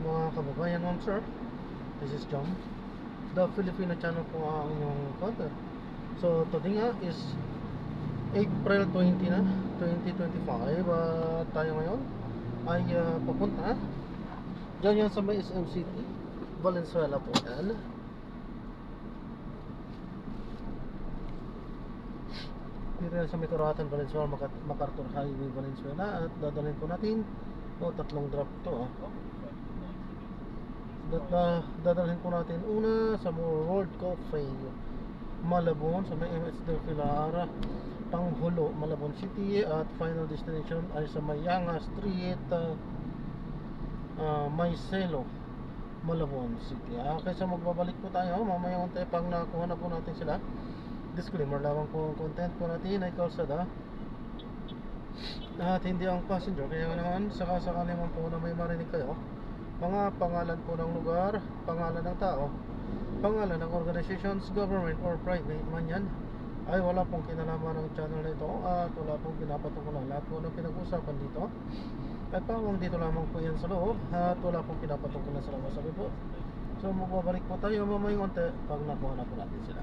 mga kababayan, ma'am sir. This is John, the Filipino channel po ang inyong content. So today nga is April 20 na, 2025. Tayo ngayon ay papunta dyan yan sa may SM City, Valenzuela po yan. Dito yan sa may Turatan, Valenzuela, MacArthur Highway, Valenzuela. At dadalhin po natin tatlong drop to dadalhin po natin una sa World Coffee Malabon, sa may MS Del Pilar, Panghulo, Malabon City. At final destination ay sa Mayanga Street, Mayselo, Malabon City. Kaysa magbabalik po tayo mamaya unti pang nakuha na po natin sila. Disclaimer lamang po ang content po natin ay kalsada at hindi ang passenger. Kaya naman sakasakali man po na may marinig kayo mga pangalan po ng lugar, pangalan ng tao, pangalan ng organizations, government or private man yan, ay wala pong kinalaman ng channel na ito at wala pong pinapatukulan. Lahat po ng pinag-usapan dito ay pawang dito lamang po yan sa loob at wala pong pinapatukulan sa labas. Sabi po, so magbabalik po tayo mamaya konti pag nakuha na po natin sila.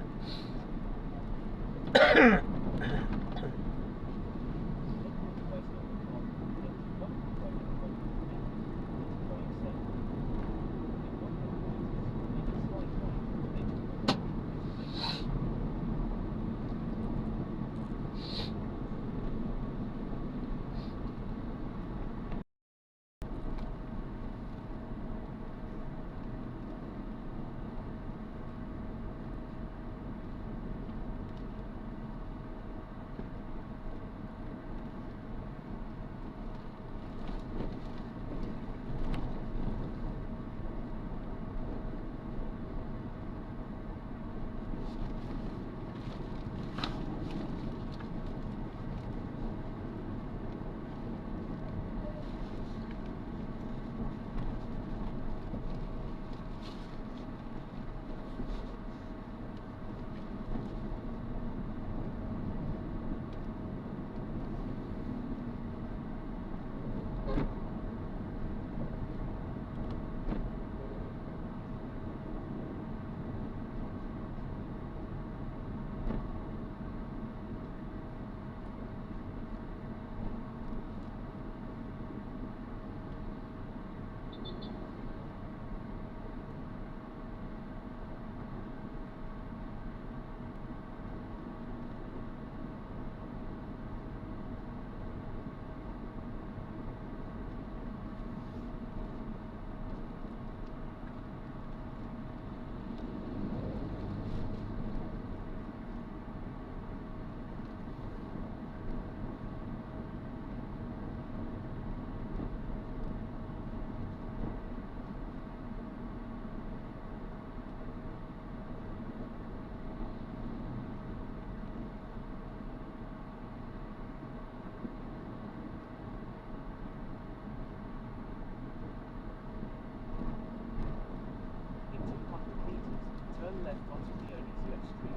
Turn left onto Leonis Street.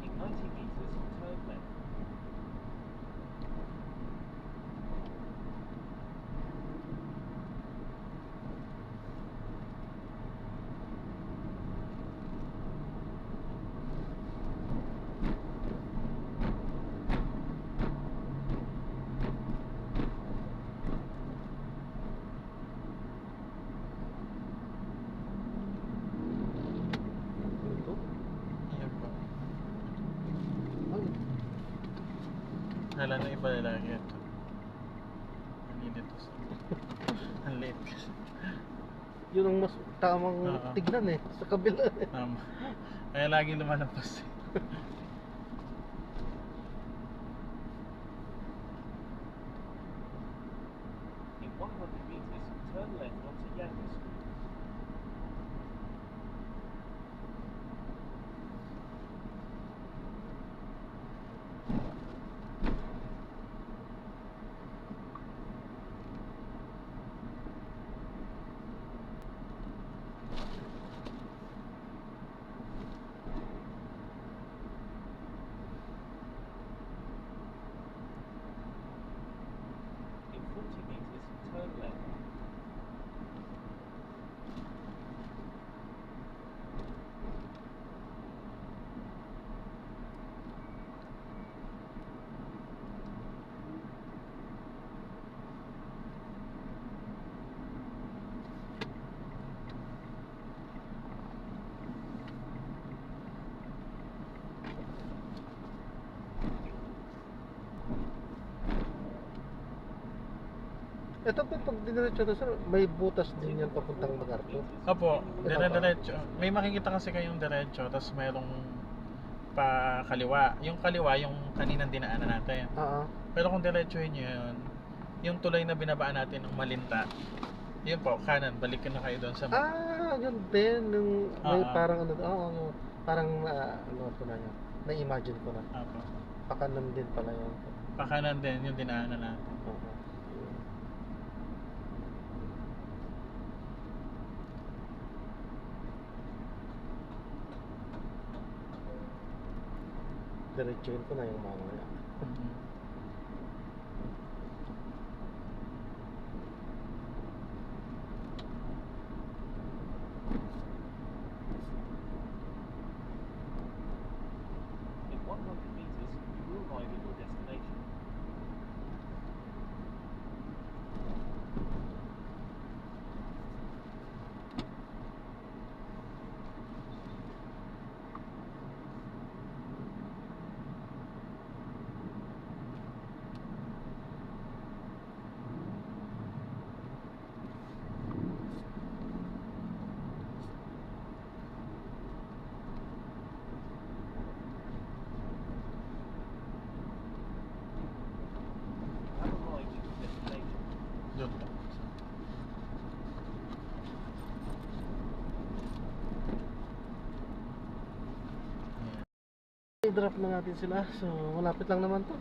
In 90 meters, turn left. Kala na iba lalaki ito. Hindi dito sa... Ang late kasi. Yun ang mas tamang tignan sa kabila Tama. Kaya laging lumalabas In 100 meters, turn left onto Yanga Street. Ito po, pag diniretso to sir, may butas din yan papuntang MacArthur. Opo, dire-diretso. May makikita kasi kayong diretso, tapos mayroong pa kaliwa. Yung kaliwa, yung kaninang dinaanan natin. Oo. Pero kung diretsuhin nyo yun, yung tulay na binabaan natin ng Malinta, yun po, kanan, balikan na kayo doon sa... Yun din. Yung may Oo. parang ano, parang ano ko na yun. Na-imagine ko na. Opo. Pakanan din pala yun. Pakanan din yung dinaanan natin. Oo. Diretsuhin ko na yung mamaya. Mhm. In 100 meters, you will arrive at your destination. Have arrived at your destination. Doon po. Ayan. I-drop na natin sila. So, malapit lang naman to.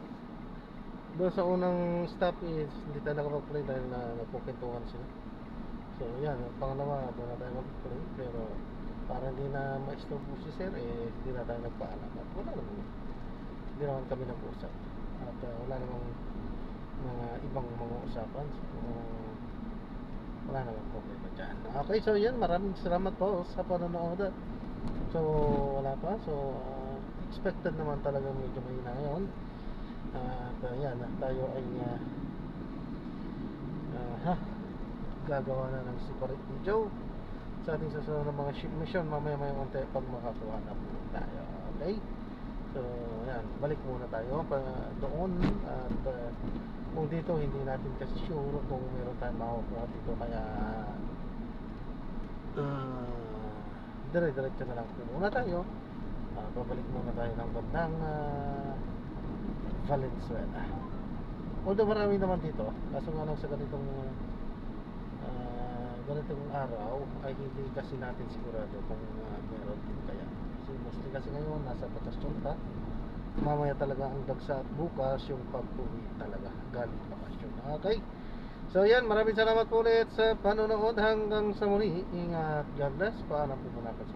Doon sa unang stop is hindi tayo nakapag-play dahil na nagpukintuhan sila. So, yan. Pangalawa, doon na tayo mag-play. Pero, para hindi na ma-stop si sir, hindi na tayo nagpaalam. At wala naman. Hindi naman kami nag-usap. At wala namang mga ibang mga usapan. So, wala namang problema dyan. Okay, so yan. Maraming salamat po sa panonood. So, wala pa. So, expected naman talaga medyo mahina ngayon. At yan, tayo ay gagawa na ng separate video sa ating susunod ng mga ship mission mamaya unti pag makakuha na po tayo. Okay? So, yan, balik muna tayo doon at kung dito hindi natin kasi sure kung meron tayong makukuha dito kaya dire-diretso na lang po muna tayo. Babalik muna tayo ng bandang Valenzuela. Although marami naman dito, kaso nga lang sa ganitong araw ay hindi kasi natin sigurado kung meron din kaya. Kasi mostly kasi ngayon nasa bakasyon pa. Mamaya talaga ang dagsa at bukas yung pag-uwi talaga galing bakasyon. Okay? So yan, maraming salamat po ulit sa panonood hanggang sa muli. Ingat, God bless. Paalam po muna kasi.